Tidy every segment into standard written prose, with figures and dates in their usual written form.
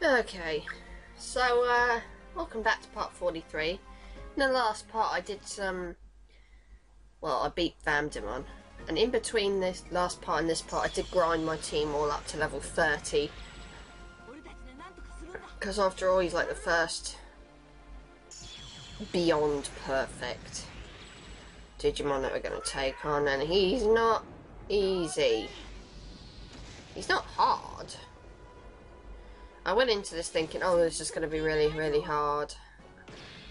Okay, so welcome back to part 43. In the last part I did I beat Vamdemon, and in between this last part and this part I did grind my team all up to level 30, because after all he's like the first beyond perfect Digimon that we're going to take on, and he's not easy. He's not hard. I went into this thinking, oh, this is going to be really, really hard.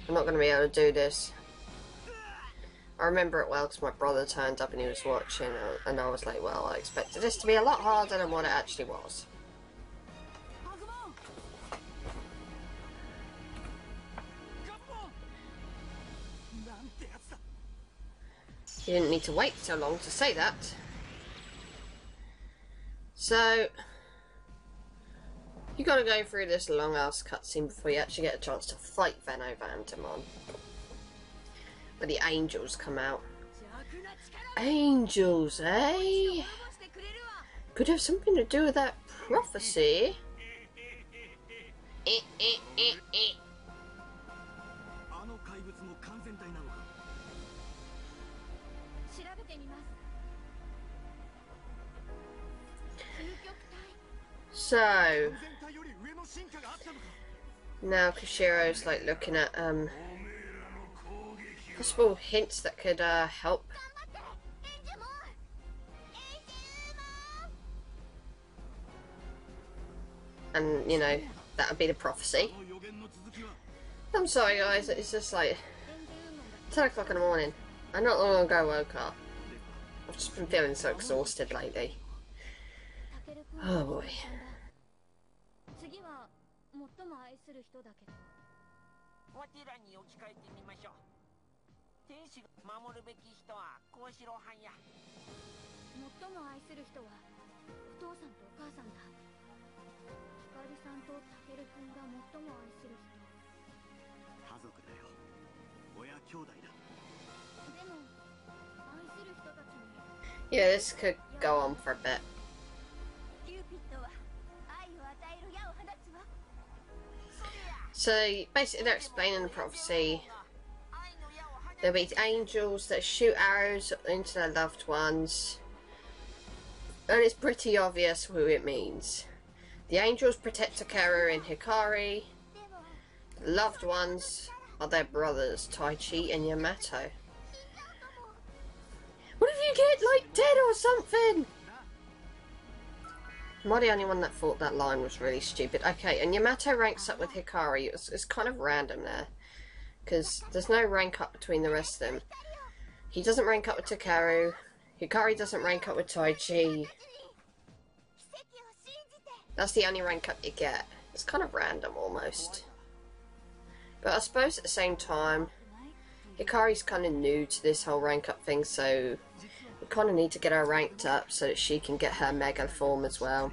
I'm not going to be able to do this. I remember it well because my brother turned up and he was watching, and I was like, well, I expected this to be a lot harder than what it actually was. You didn't need to wait so long to say that. So you gotta go through this long ass cutscene before you actually get a chance to fight Vamdemon. Where the angels come out. Angels, eh? Could have something to do with that prophecy. So now Kashiro's like looking at possible hints that could help. And you know, that would be the prophecy. I'm sorry guys, it's just like 10 o'clock in the morning. I not long ago woke up. I've just been feeling so exhausted lately. Oh boy. Yeah, this could go on for a bit. So basically they're explaining the prophecy. There'll be angels that shoot arrows into their loved ones, and it's pretty obvious who it means. The angels protect Takeru and Hikari. The loved ones are their brothers, Taichi and Yamato. What if you get like dead or something? Am I the only one that thought that line was really stupid? Okay, and Yamato ranks up with Hikari. It's kind of random there, because there's no rank up between the rest of them. He doesn't rank up with Takeru. Hikari doesn't rank up with Taichi. That's the only rank up you get. It's kind of random almost. But I suppose at the same time, Hikari's kind of new to this whole rank up thing, so we kind of need to get her ranked up so that she can get her mega form as well.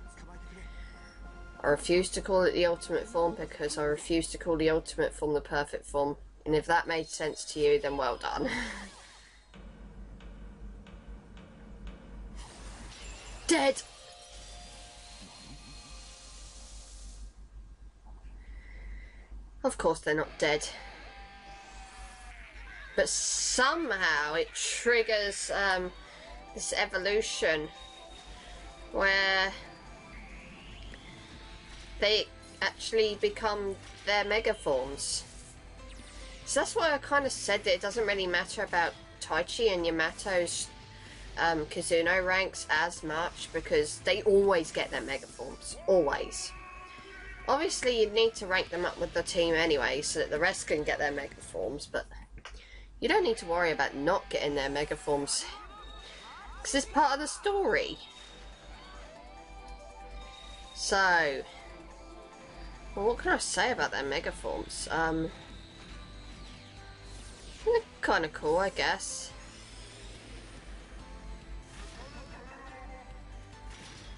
I refuse to call it the ultimate form because I refuse to call the ultimate form the perfect form. And if that made sense to you, then well done. Dead! Of course they're not dead. But somehow it triggers this evolution where they actually become their mega forms. So that's why I kind of said that it doesn't really matter about Taichi and Yamato's Kazuno ranks as much, because they always get their mega forms. Always. Obviously you need to rank them up with the team anyway so that the rest can get their mega forms, but you don't need to worry about not getting their mega forms, because it's part of the story. So, well, what can I say about their mega forms? They're kind of cool, I guess.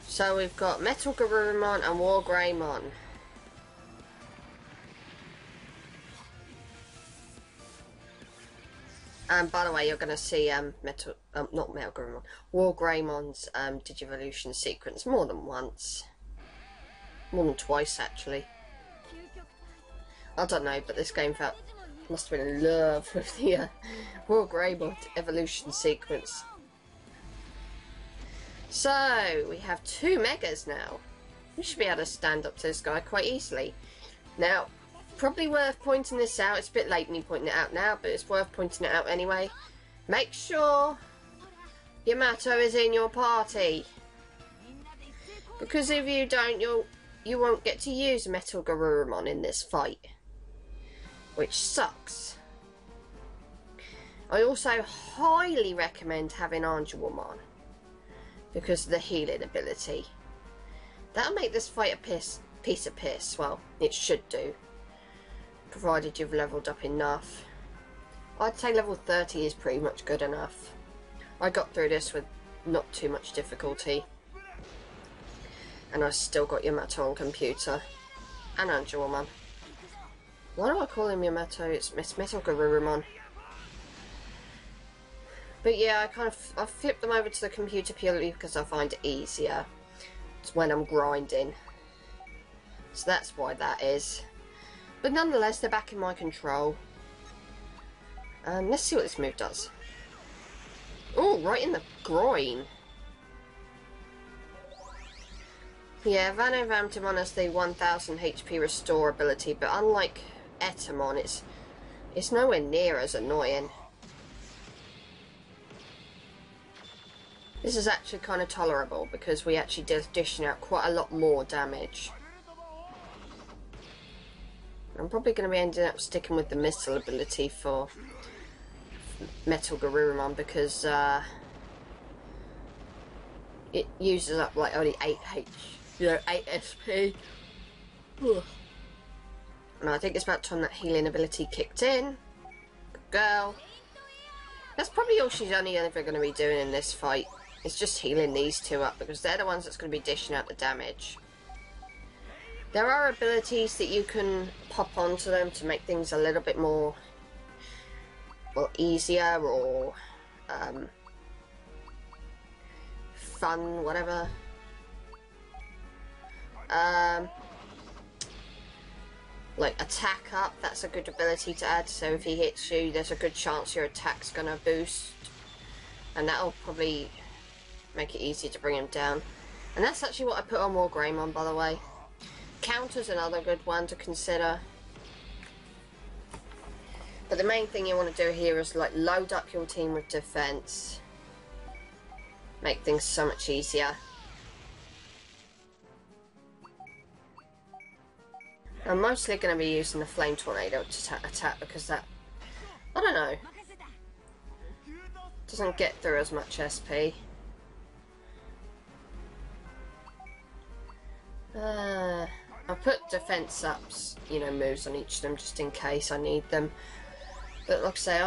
So we've got Metal Garurumon and War Greymon. And by the way, you're going to see not Metal Garurumon, War Greymon's Digivolution sequence more than once. More than twice, actually. I don't know, but this game must have been in love with the War Greymon evolution sequence. So, we have 2 Megas now. We should be able to stand up to this guy quite easily. Now, probably worth pointing this out. It's a bit late me pointing it out now, but it's worth pointing it out anyway. Make sure Yamato is in your party. Because if you don't, you won't get to use Metal Garurumon in this fight. Which sucks. I also highly recommend having Angelwomon because of the healing ability. That'll make this fight a piece of piss. Well, it should do, provided you've leveled up enough. I'd say level 30 is pretty much good enough. I got through this with not too much difficulty. And I still got Yamato on computer. And Angelwomon. Why do I call him Yamato? It's Metal Garurumon. But yeah, I flipped them over to the computer purely because I find it easier. It's when I'm grinding. So that's why that is. But nonetheless, they're back in my control. Let's see what this move does. Oh, right in the groin. Yeah, Vamdemon has the 1000 HP restore ability, but unlike Etamon, it's nowhere near as annoying. This is actually kind of tolerable because we actually dishing out quite a lot more damage. I'm probably going to be ending up sticking with the missile ability for Metal Garurumon because it uses up like only 8 SP. And I think it's about time that healing ability kicked in. Good girl. That's probably all she's only ever going to be doing in this fight. It's just healing these 2 up because they're the ones that's going to be dishing out the damage. There are abilities that you can pop onto them to make things a little bit more, well, easier or fun, whatever. Like attack up, that's a good ability to add, so if he hits you there's a good chance your attack's gonna boost, and that'll probably make it easier to bring him down. And that's actually what I put on War Greymon, by the way. Counter's another good one to consider. But the main thing you want to do here is like load up your team with defense. Make things so much easier. I'm mostly going to be using the Flame Tornado to attack because that, I don't know, doesn't get through as much SP. I put defense ups, you know, moves on each of them just in case I need them. But like I say,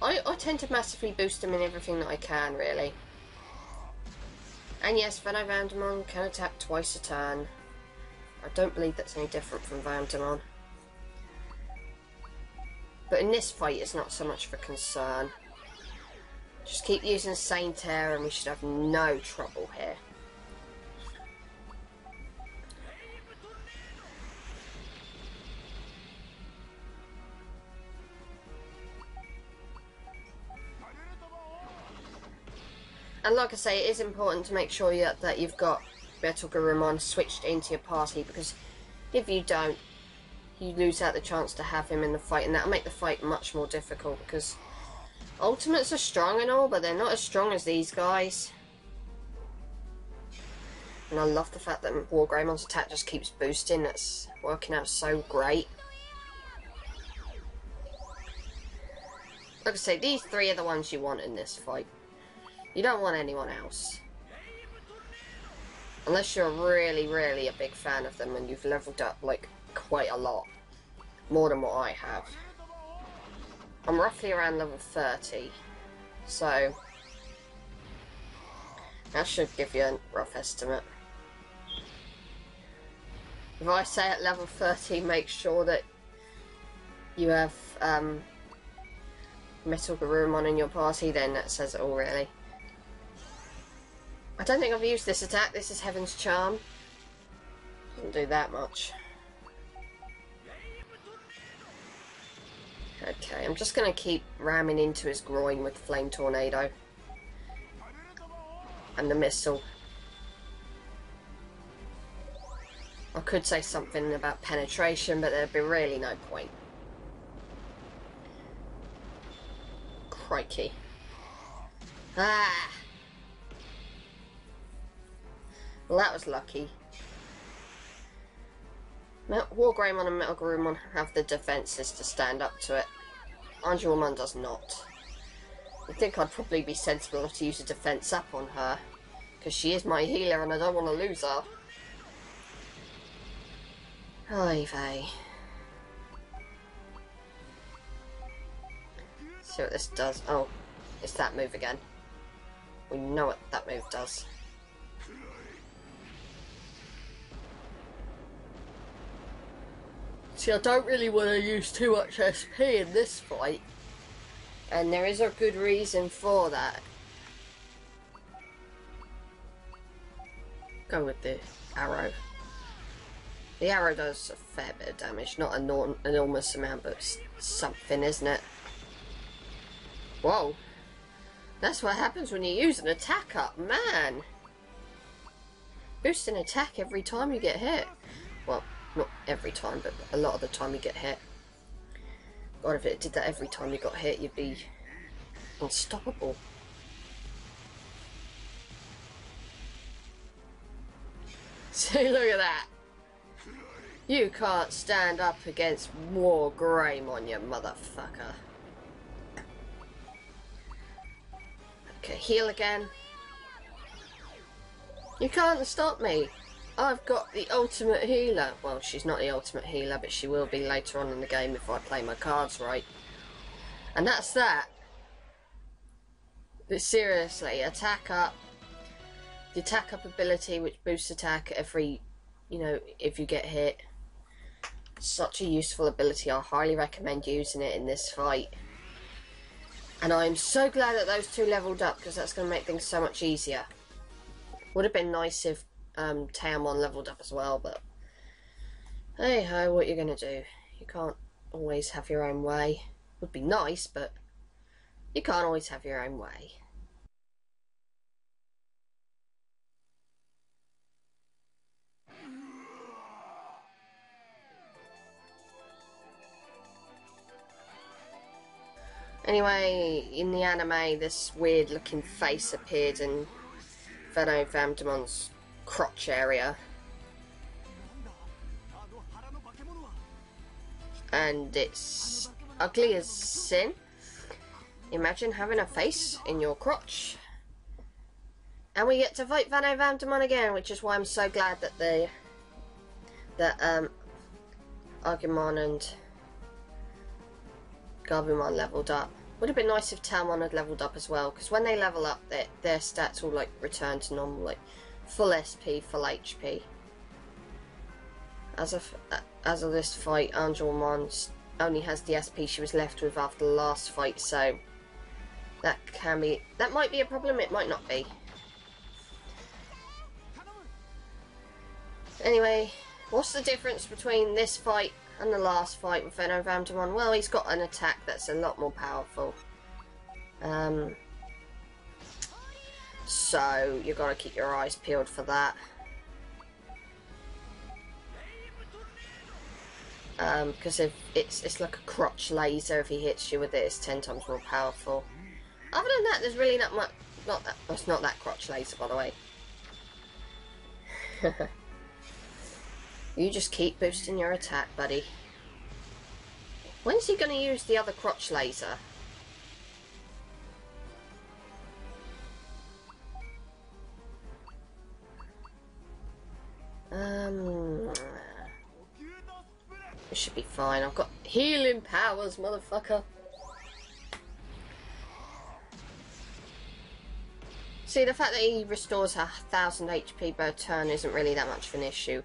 I tend to massively boost them in everything that I can, really. And yes, Vamdemon can attack twice a turn. I don't believe that's any different from Vamdemon. But in this fight, it's not so much of a concern. Just keep using Saint Air and we should have no trouble here. And like I say, it is important to make sure that you've got Metal Garurumon switched into your party, because if you don't, you lose out the chance to have him in the fight, and that'll make the fight much more difficult, because ultimates are strong and all, but they're not as strong as these guys. And I love the fact that War Greymon's attack just keeps boosting. That's working out so great. Like I say, these 3 are the ones you want in this fight. You don't want anyone else. Unless you're really, really a big fan of them and you've leveled up, like, quite a lot. More than what I have. I'm roughly around level 30. So, that should give you a rough estimate. If I say at level 30, make sure that you have Metal Garurumon in your party, then that says it all, really. I don't think I've used this attack. This is Heaven's Charm. Doesn't do that much. Okay, I'm just going to keep ramming into his groin with Flame Tornado. And the missile. I could say something about penetration, but there'd be really no point. Crikey. Ah! Well, that was lucky. Wargreymon and Metal Garurumon have the defences to stand up to it. Angelmon does not. I think I'd probably be sensible enough to use a defence up on her, because she is my healer and I don't want to lose her. Oy vey. See what this does. Oh, it's that move again. We know what that move does. See, I don't really want to use too much SP in this fight. And there is a good reason for that. Go with the arrow. The arrow does a fair bit of damage. Not an enormous amount, but something, isn't it? Whoa. That's what happens when you use an attack up, man. Boost an attack every time you get hit. Well, not every time, but a lot of the time you get hit. God, if it did that every time you got hit, you'd be unstoppable. See, look at that. You can't stand up against Wargreymon, you motherfucker. Okay, heal again. You can't stop me. I've got the ultimate healer. Well, she's not the ultimate healer, but she will be later on in the game if I play my cards right. And that's that. But seriously, attack up. The attack up ability, which boosts attack every, if you get hit. Such a useful ability. I highly recommend using it in this fight. And I'm so glad that those two leveled up, because that's going to make things so much easier. Would have been nice if Taemon leveled up as well, but hey ho, what you're going to do? You can't always have your own way. Would be nice, but you can't always have your own way. Anyway, in the anime, this weird looking face appeared in Vamdemon's crotch area. And it's ugly as sin. Imagine having a face in your crotch. And we get to fight Vamdemon again, which is why I'm so glad that Agumon and Garbumon leveled up. Would have been nice if Taemon had leveled up as well, because when they level up, their stats will like return to normal, like full SP, full HP. As of this fight, Angelmon only has the SP she was left with after the last fight, so that might be a problem. It might not be. Anyway, what's the difference between this fight and the last fight with Vamdemon? Well, he's got an attack that's a lot more powerful. So you've got to keep your eyes peeled for that. Because if it's like a crotch laser. If he hits you with it, it's 10 times more powerful. Other than that, there's really not much. It's not that crotch laser, by the way. You just keep boosting your attack, buddy. When's he going to use the other crotch laser? It should be fine. I've got healing powers, motherfucker. See, the fact that he restores 1,000 HP per turn isn't really that much of an issue.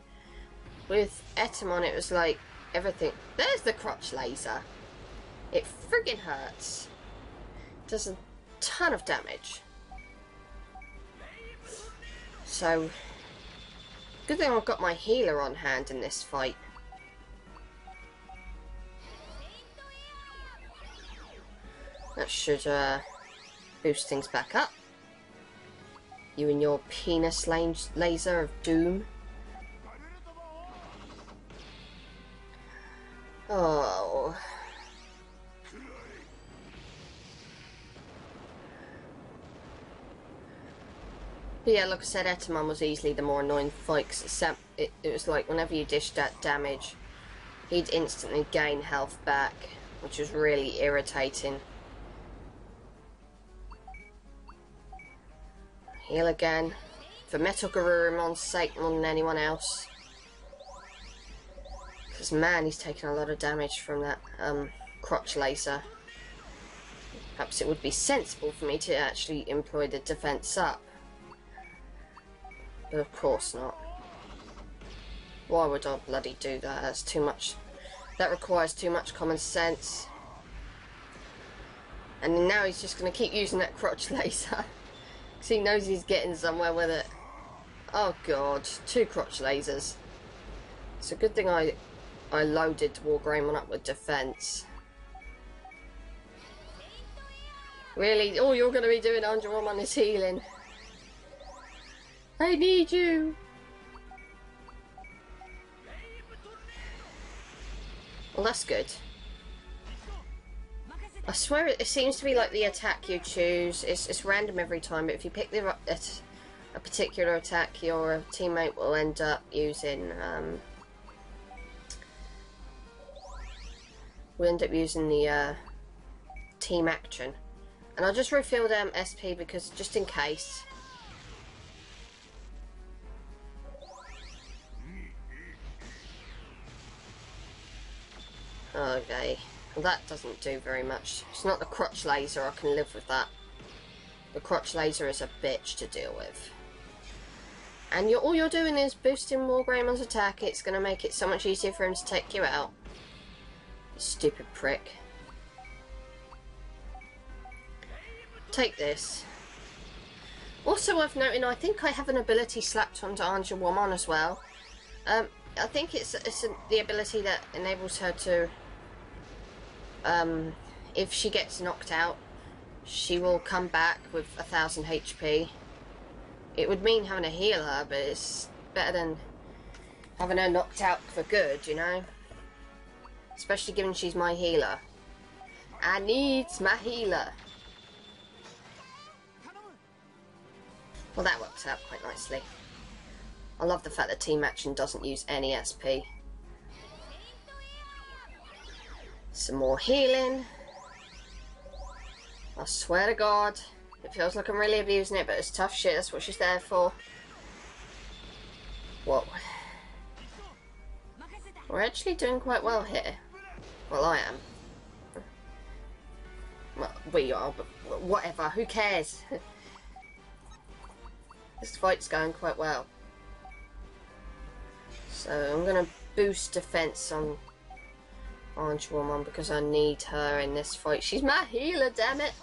With Etemon, it was like everything. There's the crotch laser. It friggin' hurts. Does a ton of damage. So, good thing I've got my healer on hand in this fight. That should boost things back up. You and your penis laser of doom. Oh. But yeah, like I said, Etamon was easily the more annoying fight, because it was like whenever you dished that damage, he'd instantly gain health back, which was really irritating. Heal again, for Metal Garurumon's sake more than anyone else. Because man, he's taken a lot of damage from that crotch laser. Perhaps it would be sensible for me to actually employ the defense up. But of course not. Why would I bloody do that? That's too much. That requires too much common sense. And now he's just going to keep using that crotch laser. Because he knows he's getting somewhere with it. Oh god, 2 crotch lasers. It's a good thing I loaded Wargreymon up with defense. Really? All you're going to be doing, Angelomon, is healing. I need you. Well, that's good. I swear it seems to be like the attack you choose. It's random every time, but if you pick a particular attack, your teammate will end up using the team action. And I'll just refill them SP because just in case. Okay, well, that doesn't do very much. It's not the crotch laser, I can live with that. The crotch laser is a bitch to deal with. And all you're doing is boosting Wargreymond's attack. It's going to make it so much easier for him to take you out. You stupid prick. Take this. Also worth noting, I think I have an ability slapped onto Angelomon as well. I think it's the ability that enables her to, if she gets knocked out, she will come back with 1000 HP. It would mean having to heal her, but it's better than having her knocked out for good, you know? Especially given she's my healer. I need my healer. Well, that works out quite nicely. I love the fact that team action doesn't use any SP. Some more healing. I swear to God, it feels like I'm really abusing it, but it's tough shit, that's what she's there for. Whoa. We're actually doing quite well here. Well, I am. Well, we are, but whatever, who cares? This fight's going quite well. So I'm going to boost defense on Angelomon because I need her in this fight. She's my healer, damn it!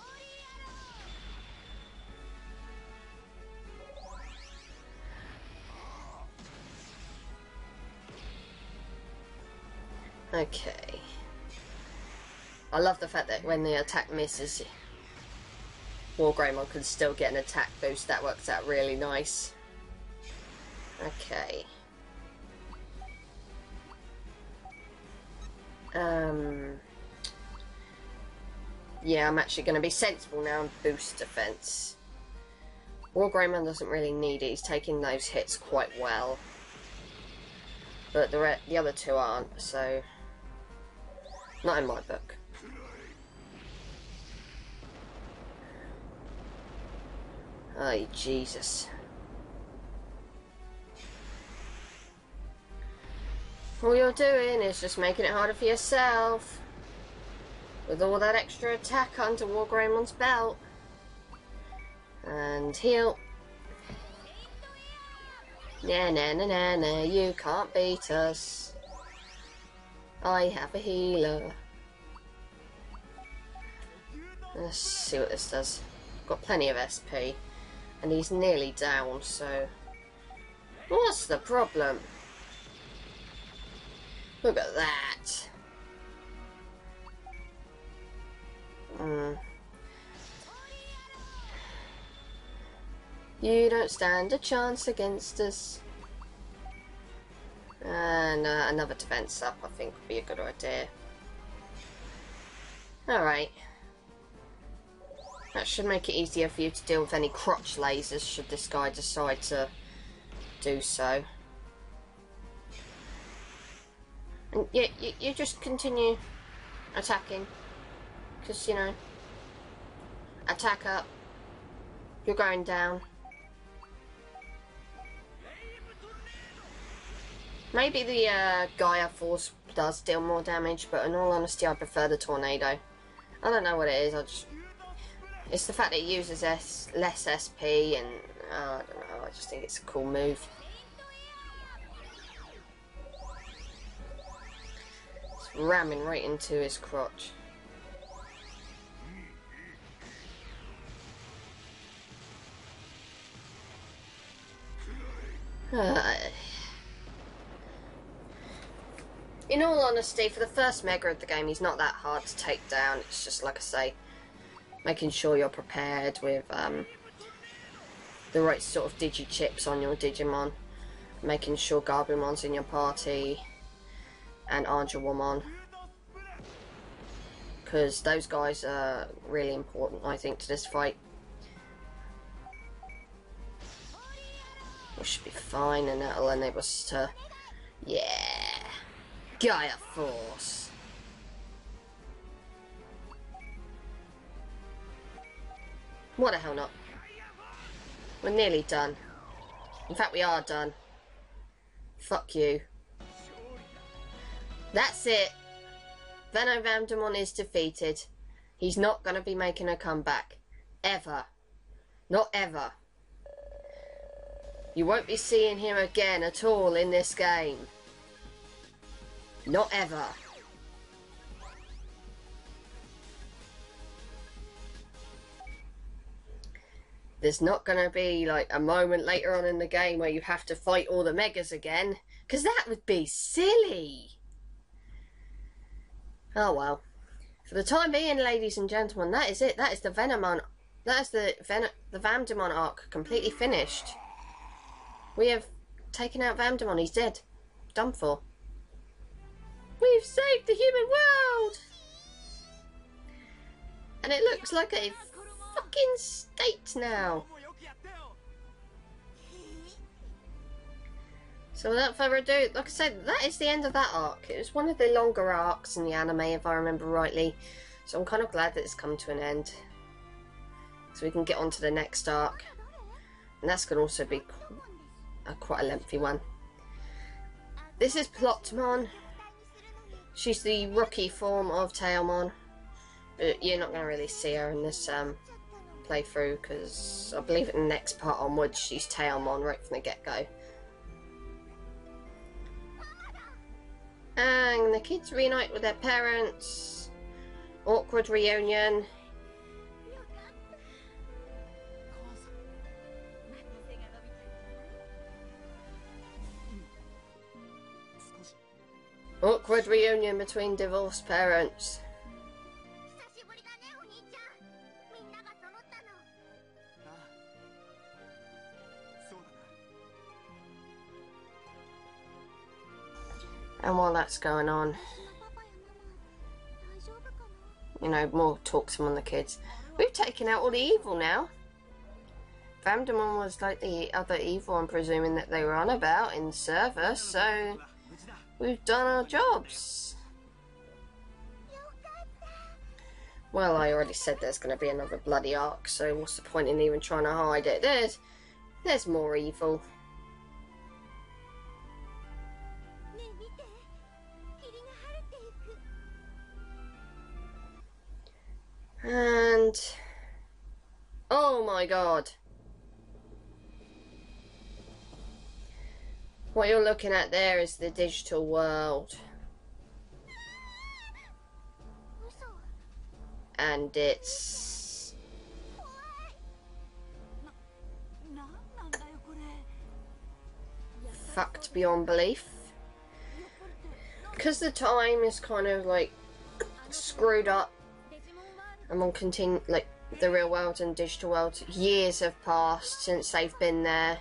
Okay. I love the fact that when the attack misses, Wargreymon can still get an attack boost. That works out really nice. Okay. Yeah, I'm actually going to be sensible now and boost defense. Wargreymon doesn't really need it. He's taking those hits quite well. But the other two aren't, so... Not in my book. Oh, Jesus. All you're doing is just making it harder for yourself. With all that extra attack under Wargreymon's belt. And heal. Nah, nah, nah, nah, nah, you can't beat us. I have a healer. Let's see what this does. Got plenty of SP. And he's nearly down, so... What's the problem? Look at that. You don't stand a chance against us. And another defense up, I think, would be a good idea. Alright. That should make it easier for you to deal with any crotch lasers should this guy decide to do so. And yeah, you just continue attacking. Because, you know, attack up. You're going down. Maybe the Gaia Force does deal more damage, but in all honesty, I prefer the Tornado. I don't know what it is. It's the fact that it uses less SP, and I don't know. I just think it's a cool move. It's ramming right into his crotch. In all honesty, for the first Mega of the game, he's not that hard to take down. It's just, like I say, making sure you're prepared with the right sort of Digi-chips on your Digimon. Making sure Garbumon's in your party, and Arjawamon. Because those guys are really important, I think, to this fight. We should be fine, and that'll enable us to... Yeah! Gaia Force! What the hell not? We're nearly done. In fact, we are done. Fuck you. That's it! Vamdemon is defeated. He's not going to be making a comeback. Ever. Not ever. You won't be seeing him again at all in this game. Not ever. There's not going to be like a moment later on in the game where you have to fight all the Megas again, because that would be silly. Oh well. For the time being, ladies and gentlemen, that is it. That is the Vamdemon. That is the Vamdemon arc completely finished. We have taken out Vamdemon. He's dead. Done for. We've saved the human world! And it looks like a fucking state now. So without further ado, like I said, that is the end of that arc. It was one of the longer arcs in the anime, if I remember rightly. So I'm kind of glad that it's come to an end. So we can get on to the next arc. And that's going to also be quite a lengthy one. This is Plotmon. She's the rookie form of Tailmon, but you're not going to really see her in this playthrough, because I believe in the next part onwards she's Tailmon right from the get-go. And the kids reunite with their parents. Awkward reunion. Awkward reunion between divorced parents. And while that's going on, you know, more talks among the kids. We've taken out all the evil now. Vamdemon was like the other evil I'm presuming that they were on about in service, so we've done our jobs. Well, I already said there's going to be another bloody arc, so what's the point in even trying to hide it? There's more evil. And... oh my god. What you're looking at there is the digital world. And it's... fucked beyond belief. Because the time is kind of like screwed up. And we'll continue, like, the real world and digital world. Years have passed since they've been there.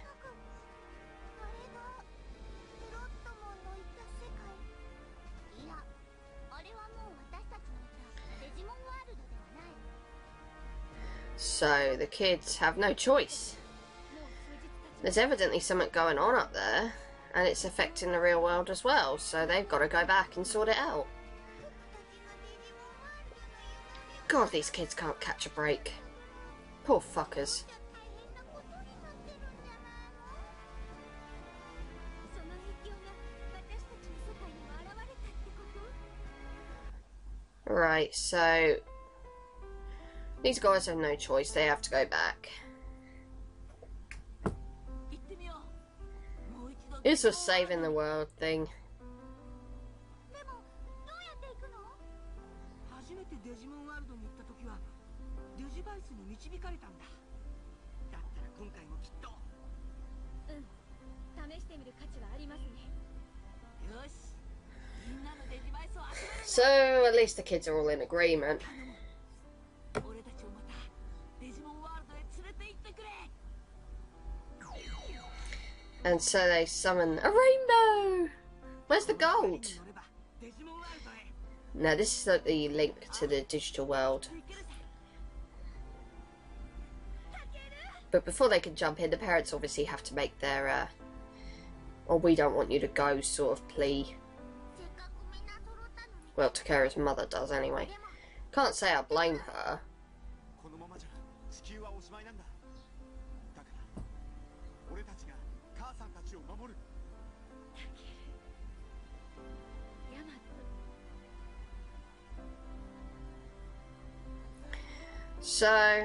So the kids have no choice. There's evidently something going on up there, and it's affecting the real world as well, so they've got to go back and sort it out. God, these kids can't catch a break. Poor fuckers. Right, so these guys have no choice, they have to go back. It's a saving the world thing. So at least the kids are all in agreement. And so they summon a rainbow! Where's the gold? No, this is like the link to the digital world. But before they can jump in, the parents obviously have to make their, or we don't want you to go sort of plea. Well, Takara's mother does anyway. Can't say I blame her. So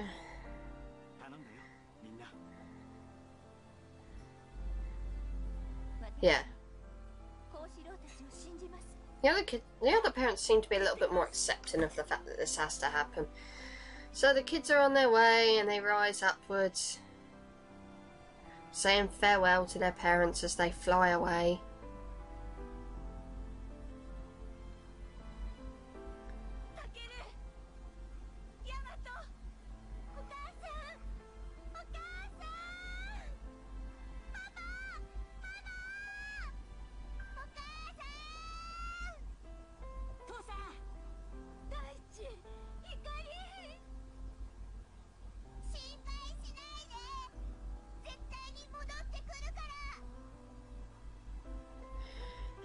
yeah. The other parents seem to be a little bit more accepting of the fact that this has to happen. So the kids are on their way and they rise upwards, saying farewell to their parents as they fly away.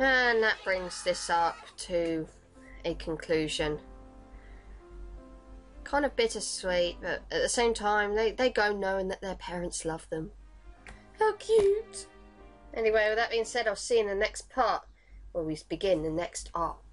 And that brings this up to a conclusion. Kind of bittersweet, but at the same time, they go knowing that their parents love them. How cute! Anyway, with that being said, I'll see you in the next part, where we begin the next arc.